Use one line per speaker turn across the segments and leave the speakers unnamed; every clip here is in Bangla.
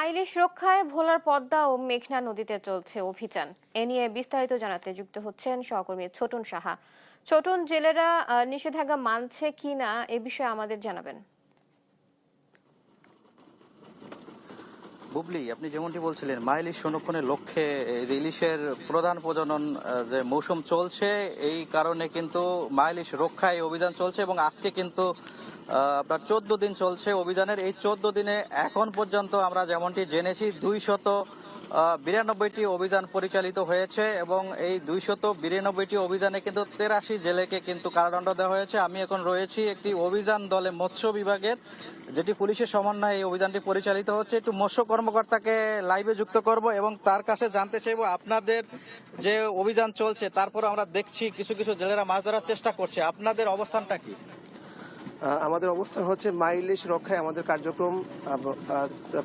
ইলিশ রক্ষায় ভোলার পদ্মা ও মেঘনা নদীতে চলছে অভিযান। এ নিয়ে বিস্তারিত জানাতে যুক্ত হচ্ছেন সহকর্মী ছোটন সাহা। ছোটন, জেলেরা নিষেধাজ্ঞা মানছে কিনা এ বিষয়ে আমাদের জানাবেন।
বুবলি, আপনি যেমনটি বলছিলেন মা ইলিশ সংরক্ষণের লক্ষ্যে এই যে ইলিশের প্রধান প্রজনন যে মৌসুম চলছে, এই কারণে কিন্তু মা ইলিশ রক্ষায় অভিযান চলছে এবং আজকে কিন্তু আপনার 14 দিন চলছে অভিযানের। এই 14 দিনে এখন পর্যন্ত আমরা যেমনটি জেনেছি 292টি অভিযান পরিচালিত হয়েছে এবং এই 292টি অভিযানে কিন্তু 83 জেলেকে কিন্তু কারাদণ্ড দেওয়া হয়েছে। আমি এখন রয়েছি একটি অভিযান দলে মৎস্য বিভাগের, যেটি পুলিশের সমন্বয়ে এই অভিযানটি পরিচালিত হচ্ছে। একটু মৎস্য কর্মকর্তাকে লাইভে যুক্ত করব এবং তার কাছে জানতে চাইবো আপনাদের যে অভিযান চলছে, তারপর আমরা দেখছি কিছু কিছু জেলেরা মাছ ধরার চেষ্টা করছে, আপনাদের অবস্থানটা কি?
আমাদের অবস্থান হচ্ছে মা ইলিশ রক্ষায় আমাদের কার্যক্রম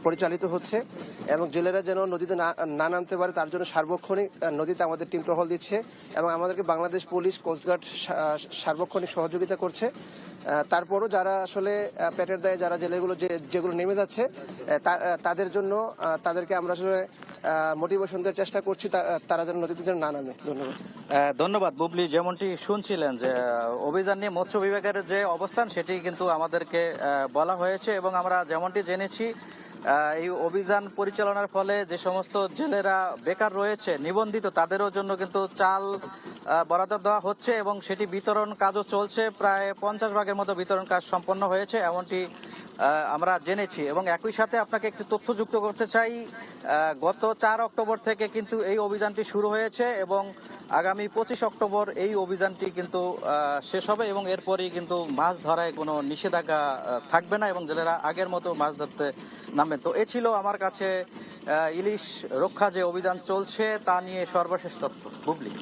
পরিচালিত হচ্ছে এবং জেলেরা যেন নদীতে না নামতে পারে তার জন্য সার্বক্ষণিক নদীতে আমাদের টিম টহল দিচ্ছে এবং আমাদেরকে বাংলাদেশ পুলিশ, কোস্টগার্ড সার্বক্ষণিক সহযোগিতা করছে। তারপরও যারা আসলে পেটের দায়ে যারা জেলেগুলো যেগুলো নেমে যাচ্ছে তাদের জন্য তাদেরকে আমরা আসলে মোটিভেশন দেওয়ার চেষ্টা করছি, তারা যেন নদীতে যেন না নামে। ধন্যবাদ।
ধন্যবাদ বুবলি। যেমনটি শুনছিলেন যে অভিযান নিয়ে মৎস্য বিভাগের যে অবস্থান সেটি কিন্তু আমাদেরকে বলা হয়েছে এবং আমরা যেমনটি জেনেছি এই অভিযান পরিচালনার ফলে যে সমস্ত জেলেরা বেকার রয়েছে নিবন্ধিত, তাদেরও জন্য কিন্তু চাল বরাদ্দ দেওয়া হচ্ছে এবং সেটি বিতরণ কাজও চলছে। প্রায় 50 ভাগের মতো বিতরণ কাজ সম্পন্ন হয়েছে এমনটি আমরা জেনেছি। এবং একই সাথে আপনাকে একটি তথ্য যুক্ত করতে চাই, গত 4 অক্টোবর থেকে কিন্তু এই অভিযানটি শুরু হয়েছে এবং আগামী 25 অক্টোবর এই অভিযানটি কিন্তু শেষ হবে এবং এরপরই কিন্তু মাছ ধরায় কোনো নিষেধাজ্ঞা থাকবে না এবং জেলেরা আগের মতো মাছ ধরতে নামবেন। তো এ ছিল আমার কাছে ইলিশ রক্ষা যে অভিযান চলছে তা নিয়ে সর্বশেষ তথ্য। বুবলি।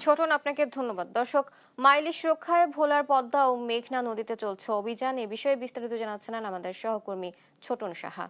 ছোটন, আপনাকে ধন্যবাদ। দর্শক, মা ইলিশ রক্ষায় ভোলার পদ্মা ও মেঘনা নদীতে চলছে অভিযান, এ বিষয়ে বিস্তারিত জানাচ্ছেন আমাদের সহকর্মী ছোটন সাহা।